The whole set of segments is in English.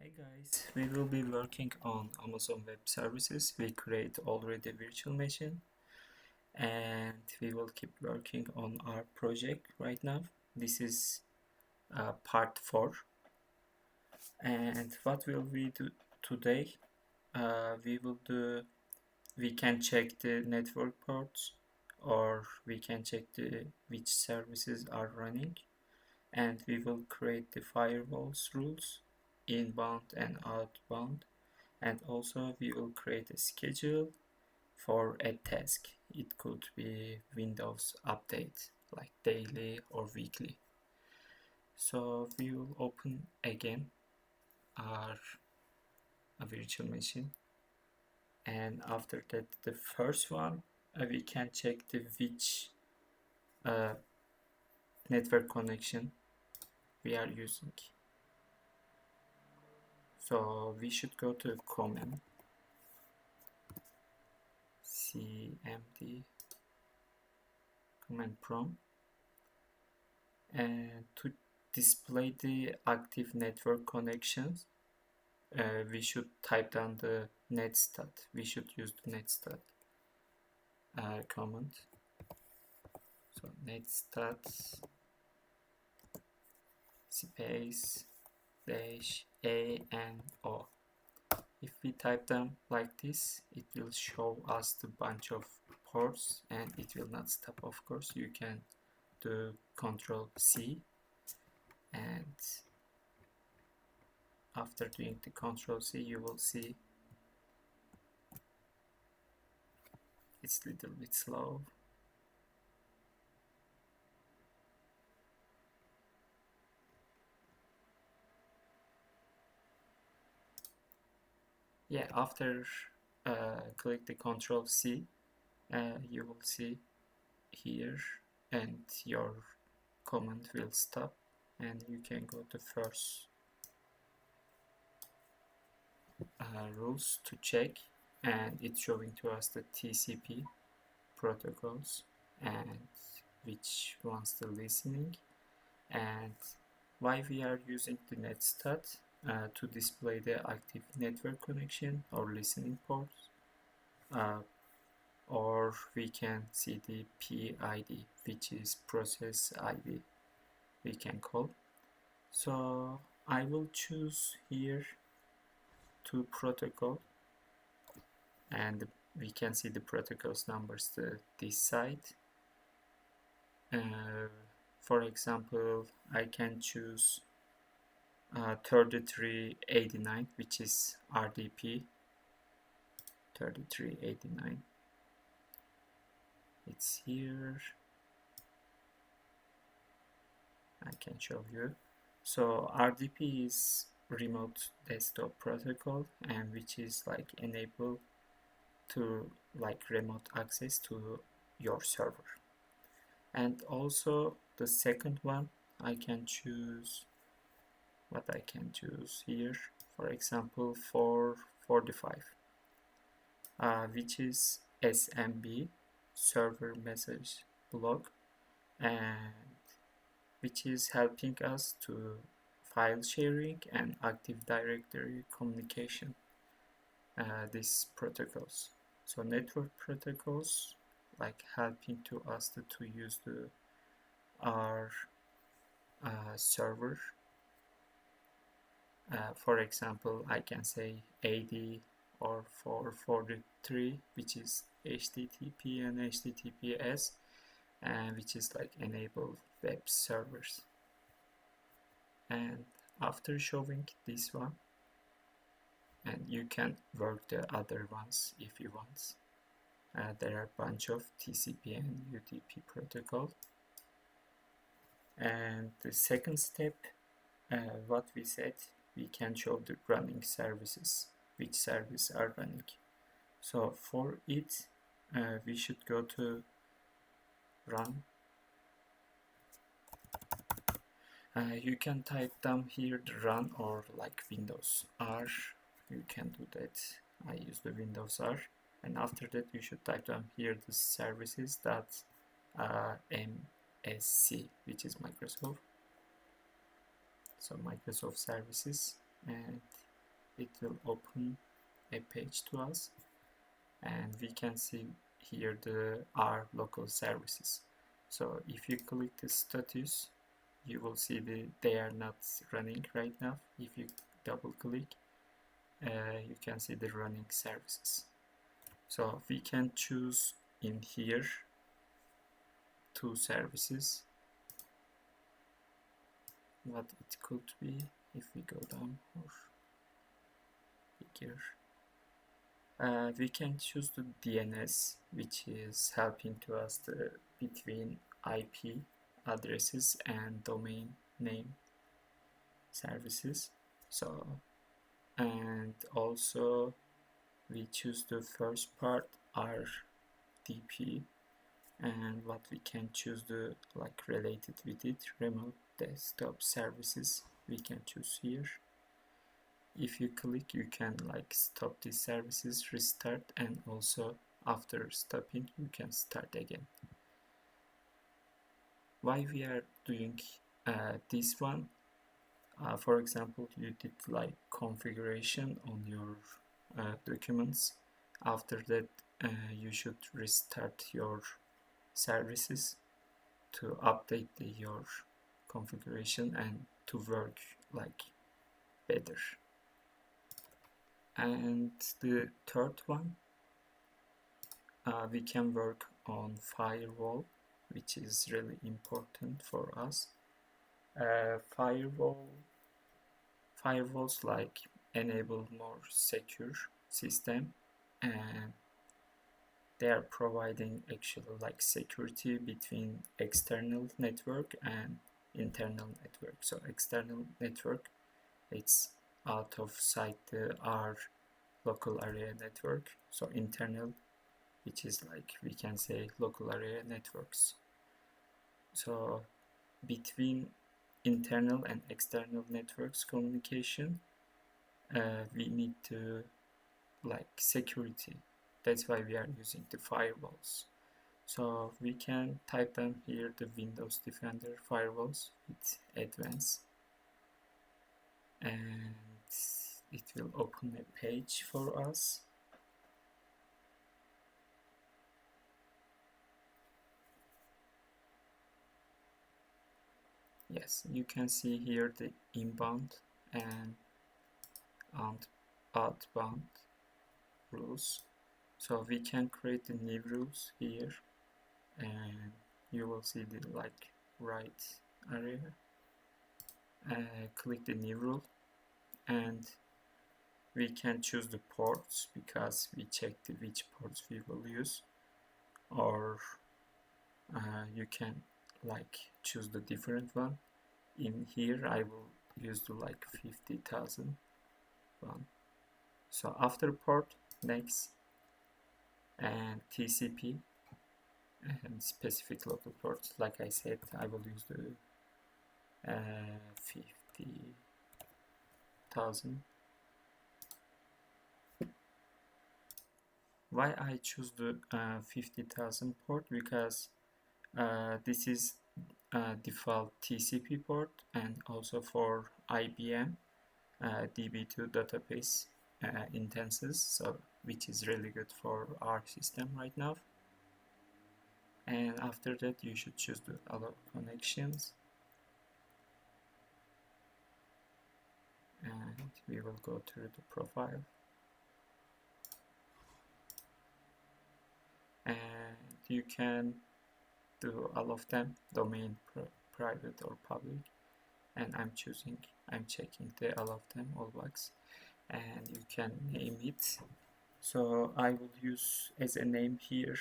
Hi guys, we will be working on Amazon Web Services. We create already a virtual machine and we will keep working on our project right now. This is part 4, and what will we do today? We can check the network ports, or we can check which services are running, and we will create the firewalls rules, inbound and outbound, and also we will create a schedule for a task. It could be Windows update like daily or weekly. So we will open again our virtual machine, and after that the first one we can check the which uh, network connection we are using. So we should go to command cmd command prompt, and to display the active network connections we should type down the netstat. We should use the netstat command. So netstat space dash a n o. If we type them like this, it will show us the bunch of ports and it will not stop. Of course, you can do Control C, and after doing the Control C you will see it's a little bit slow. Yeah, after click the Control C, you will see here, and your command will stop, and you can go to first rules to check, and it's showing to us the TCP protocols and which one's the listening, and why we are using the netstat to display the active network connection or listening ports, or we can see the PID, which is process ID, we can call. So I will choose here two protocol, and we can see the protocols numbers this side. For example, I can choose 3389, which is RDP 3389. It's here. I can show you. So RDP is remote desktop protocol, and which is like enable to like remote access to your server. And also the second one, I can choose what I can choose here, for example 445, which is SMB, server message block, and which is helping us to file sharing and active directory communication, these protocols. So network protocols like helping to us to use our server. For example, I can say 80 or 443, which is HTTP and HTTPS, and which is like enable web servers. And after showing this one, and you can work the other ones if you want. There are a bunch of TCP and UDP protocol. And the second step, what we said, we can show the running services, which services are running. So for it, we should go to run. You can type down here the run or like Windows R. You can do that. I use the Windows R, and after that you should type down here the services that MSC, which is Microsoft. So Microsoft services, and it will open a page to us, and we can see here our local services. So if you click the status, you will see they are not running right now. If you double click, you can see the running services. So we can choose in here two services, what it could be if we go down or bigger. We can choose the DNS, which is helping to us between IP addresses and domain name services. So, and also we choose the first part, RDP, and what we can choose the like related with it, remote desktop services, we can choose here. If you click, you can like stop these services, restart, and also after stopping you can start again. Why we are doing this one, for example, you did like configuration on your documents. After that you should restart your services to update your configuration and to work like better. And the third one, we can work on firewall, which is really important for us. Firewalls like enable more secure system, and they are providing actually like security between external network and internal network. So external network, it's out of sight our local area network. So internal, which is like we can say local area networks. So between internal and external networks communication, we need to like security. That's why we are using the firewalls. So we can type them here, the Windows Defender firewalls with advanced, and it will open a page for us. Yes, you can see here the inbound and outbound rules. So we can create the new rules here, and you will see the like right area. Click the new rule, and we can choose the ports because we checked which ports we will use, or you can like choose the different one. In here I will use the like 50,000 one. So after port, next, and TCP and specific local ports, like I said, I will use the 50,000. Why I choose the 50,000 port? Because this is default TCP port, and also for IBM DB2 database instances, so which is really good for our system right now. And after that you should choose the allow connections, and we will go through the profile, and you can do all of them, domain, private or public, and I'm checking all of them, all box, and you can name it. So I will use as a name here,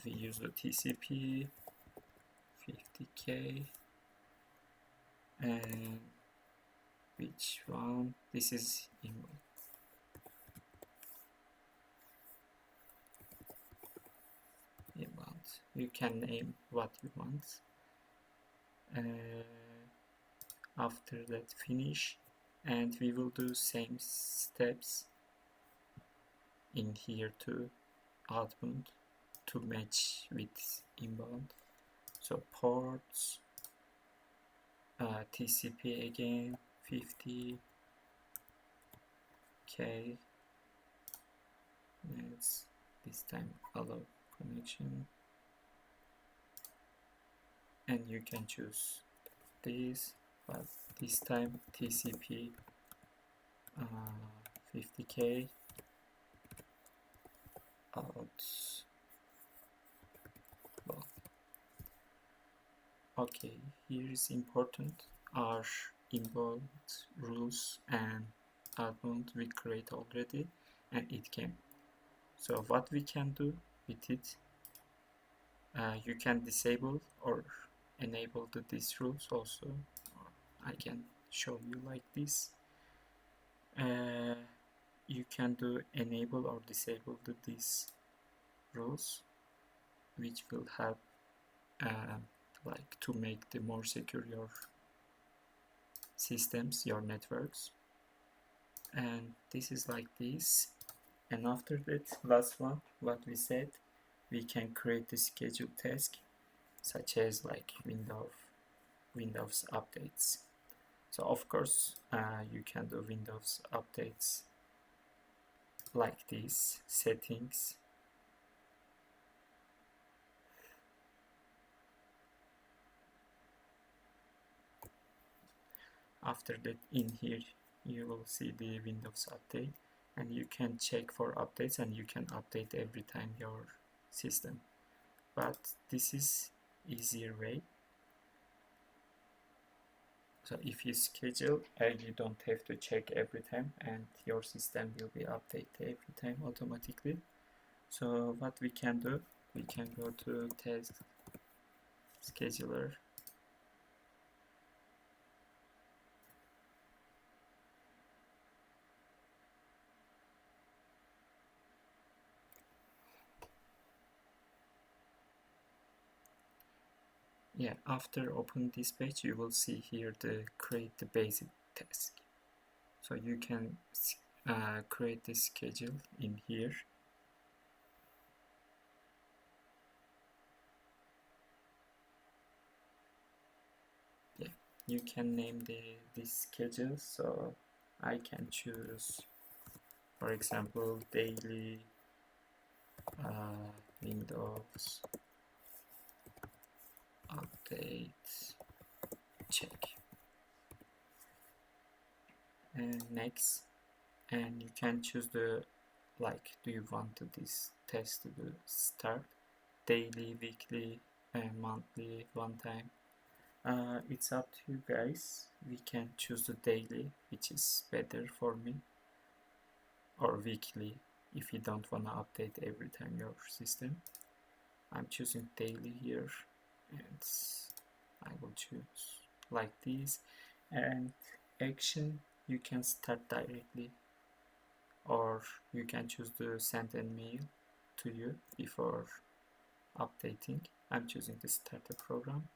we use the TCP 50K, and which one? This is inbound. You can name what you want. After that, finish, and we will do same steps in here to outbound to match with inbound. So ports, TCP again 50, Okay, let's this time allow connection, and you can choose this, but this time TCP 50k out. Well, okay, here is important are involved rules and outbound we create already, and it came. So what we can do with it, you can disable or enable these rules also. I can show you like this. You can do enable or disable these rules, which will help like to make the more secure your systems, your networks. And this is like this. And after that, last one, what we said, we can create the scheduled task, such as like Windows updates. So of course, you can do Windows updates like this, settings. After that, in here, you will see the Windows update, and you can check for updates, and you can update every time your system. But this is easier way. So if you schedule, you don't have to check every time, and your system will be updated every time automatically. So what we can do, we can go to task scheduler. Yeah, after opening this page, you will see here the create the basic task. So you can create the schedule in here. Yeah, you can name this schedule. So I can choose, for example, daily Windows update check, and next. And you can choose the like, do you want this test to start daily, weekly, monthly, one time. It's up to you guys. We can choose the daily, which is better for me, or weekly if you don't want to update every time your system. I'm choosing daily here, and I will choose like this. And action, you can start directly, or you can choose to send an mail to you before updating. I'm choosing to start the program,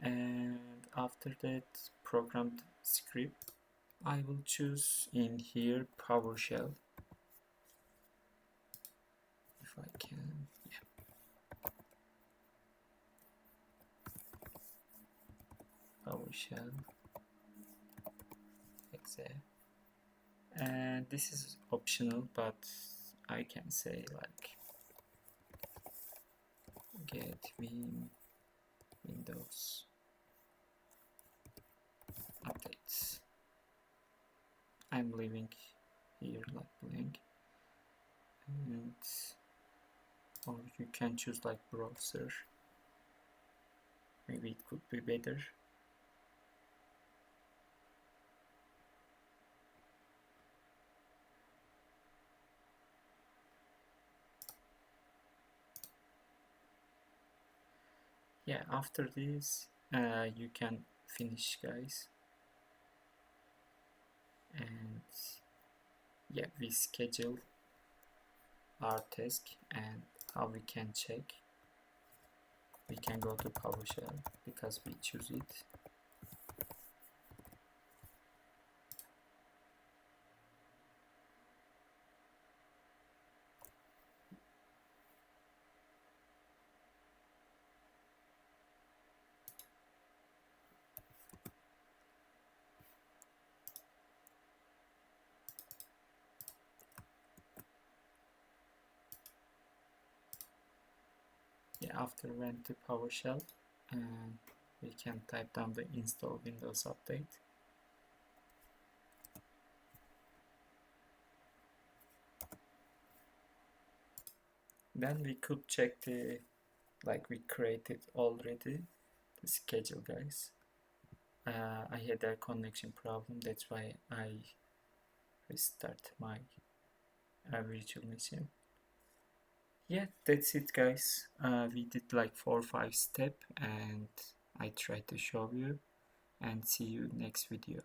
and after that, programmed script, I will choose in here PowerShell, if I can. Yeah, PowerShell exe. And this is optional, but I can say like get Windows updates. I'm leaving here like blank, and or you can choose like browser, maybe it could be better. Yeah, after this you can finish, guys. And yeah, we schedule our task, and how we can check, we can go to PowerShell because we choose it. Yeah, after run to PowerShell, and we can type down the install Windows update. Then we could check the, like we created already, the schedule, guys. I had a connection problem, that's why I restart my virtual machine. Yeah, that's it, guys. We did like 4 or 5 steps, and I tried to show you, and see you next video.